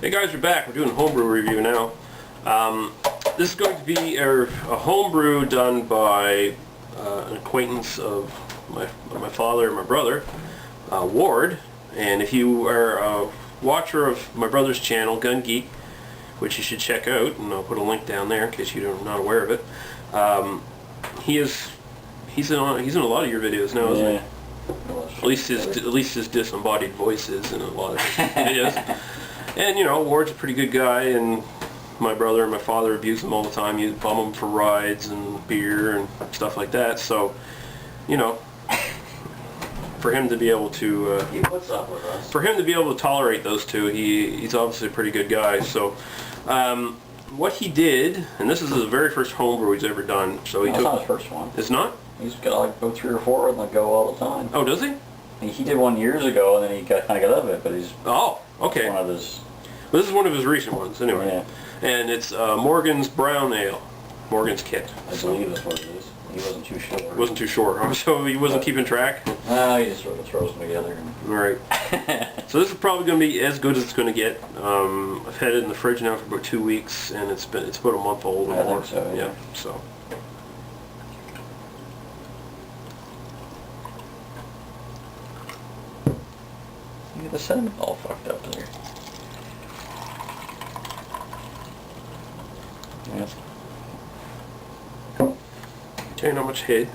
Hey guys, we're back. We're doing a homebrew review now. This is going to be a homebrew done by an acquaintance of my father and my brother, Ward. And if you are a watcher of my brother's channel, Gun Geek, which you should check out, and I'll put a link down there in case you're not aware of it. He's in a lot of your videos now, isn't he? At least his disembodied voice is in a lot of his videos. And, you know, Ward's a pretty good guy, and my brother and my father abuse him all the time. You bum him for rides and beer and stuff like that. So, you know, for him to be able to for him to be able to tolerate those two, he's obviously a pretty good guy. So, what he did, and this is his very first homebrew he's ever done. So he took. It's not his first one. It's not? He's got like go 3 or 4 and like go all the time. Oh, does he? He did one years ago, and then he kind of got out of it. But he's okay. One of his. Well, this is one of his recent ones, anyway. Yeah. And it's Morgan's Brown Ale. Morgan's Kit. I believe that's what it is. He wasn't too sure. He wasn't too sure. So he wasn't keeping track? No, he just sort of throws them together. Alright. So this is probably going to be as good as it's going to get. I've had it in the fridge now for about 2 weeks, and it's about a month old or more. I think so, yeah. So. You get the cinnamon all fucked up there. Yep. Okay, not much head.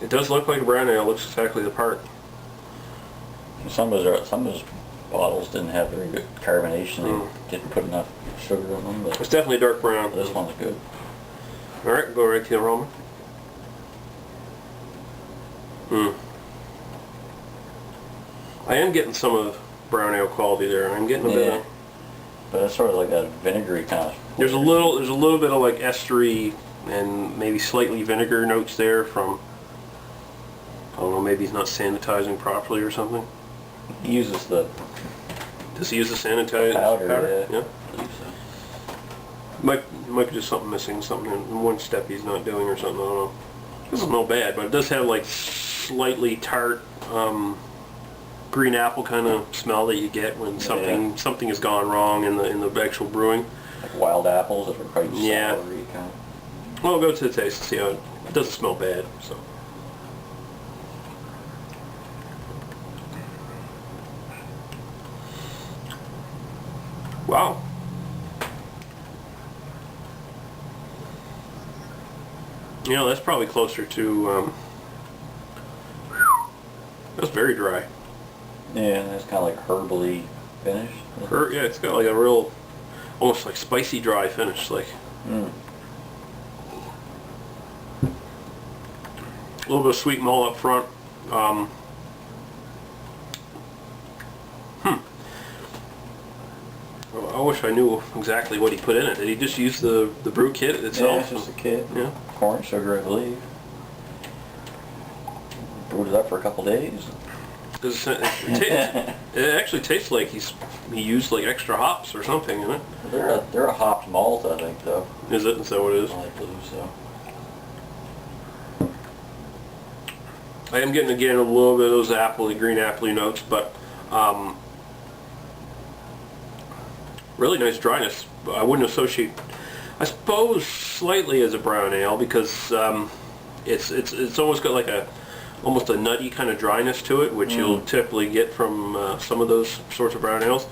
It does look like a brown ale. It looks exactly the part. Some of his bottles didn't have very good carbonation. They didn't put enough sugar in them. But it's definitely dark brown. This one's good. Alright, go right to the aroma. I am getting some of brown ale quality there. I'm getting a bit of... But it's sort of like that vinegary kind of... There's a little bit of like estery and maybe slightly vinegar notes there from... I don't know, maybe he's not sanitizing properly or something. He uses the... Does he use the sanitized powder? Yeah. I believe so. Might be just something missing, something in one step he's not doing or something, I don't know. It doesn't smell bad, but it does have like slightly tart green apple kind of smell that you get when something has gone wrong in the actual brewing. Like wild apples that are quite soury kind of. Well, we'll go to the taste and see how it doesn't smell bad. So. Wow. You know, that's probably closer to, that's very dry. Yeah, and it's kind of like herbally finish. Yeah, it's got like a real, almost like spicy dry finish, like. A little bit of sweet malt up front. I wish I knew exactly what he put in it. Did he just use the brew kit itself? Yeah, it's just a kit. Yeah. Corn sugar, I believe. Brewed it up for a couple days. Because it actually tastes like he used like extra hops or something in it. They're a hopped malt, I think, though. Is it? Is that what it is? I believe so. I am getting again a little bit of those appley, green appley notes, but really nice dryness. I wouldn't associate, I suppose, slightly as a brown ale because it's almost got like almost a nutty kind of dryness to it, which you'll typically get from some of those sorts of brown ales.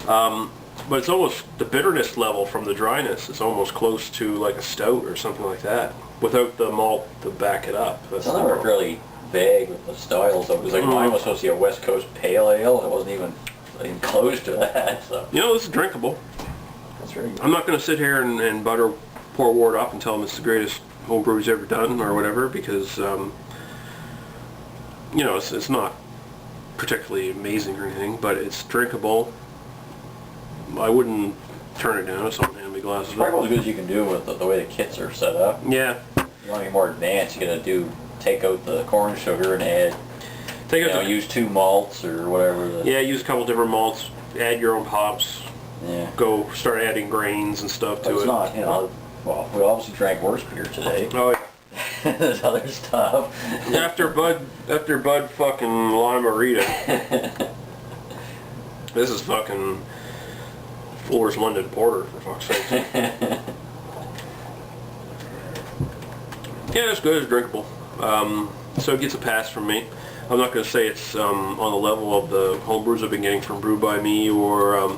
But it's almost, the bitterness level from the dryness is almost close to like a stout or something like that, without the malt to back it up. That's really vague with the styles though, because like mine was supposed to be a West Coast pale ale, and it wasn't even close to that. So. You know, this is drinkable. That's really good. I'm not going to sit here and pour Ward up and tell him it's the greatest homebrew he's ever done or whatever, because you know, it's not particularly amazing or anything, but it's drinkable. I wouldn't turn it down if someone handed me glasses. It's probably as good as you can do with the way the kits are set up. Yeah. You want to be more advanced, you got to take out the corn sugar and add, use 2 malts or whatever. Yeah, use a couple different malts, add your own hops. Yeah. Go start adding grains and stuff to it. It's not, you know, well, we obviously drank worse beer today. Oh, yeah. There's other stuff. After Bud fucking Limerita. This is fucking Fuller's London Porter, for fuck's sake. Yeah, it's good. It's drinkable. So it gets a pass from me. I'm not going to say it's on the level of the home brews I've been getting from Brew by Me or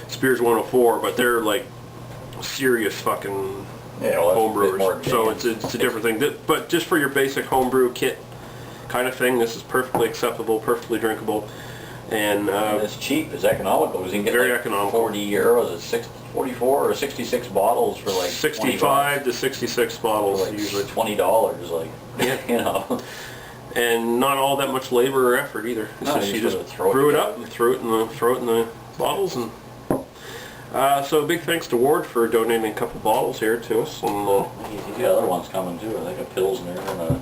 Spears 104, but they're like serious fucking home brewers. So it's a different thing. But just for your basic homebrew kit kind of thing, this is perfectly acceptable, perfectly drinkable, and it's cheap. It's economical. You can get very like economical. 40 euros at 44 or 66 bottles for like 65 to 66 bottles, for like usually $20. Like, yeah. You know. And not all that much labor or effort either. It's No, just, you you just just throw it brew it together. up and throw it in the bottles. And so big thanks to Ward for donating a couple bottles here to us. And He's got other ones coming too. I think a Pilsner and a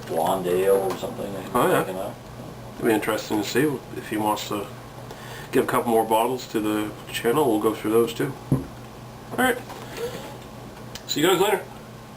Blonde Ale or something. Oh, yeah. Picking up. it'll be interesting to see if he wants to give a couple more bottles to the channel. We'll go through those too. All right. See you guys later.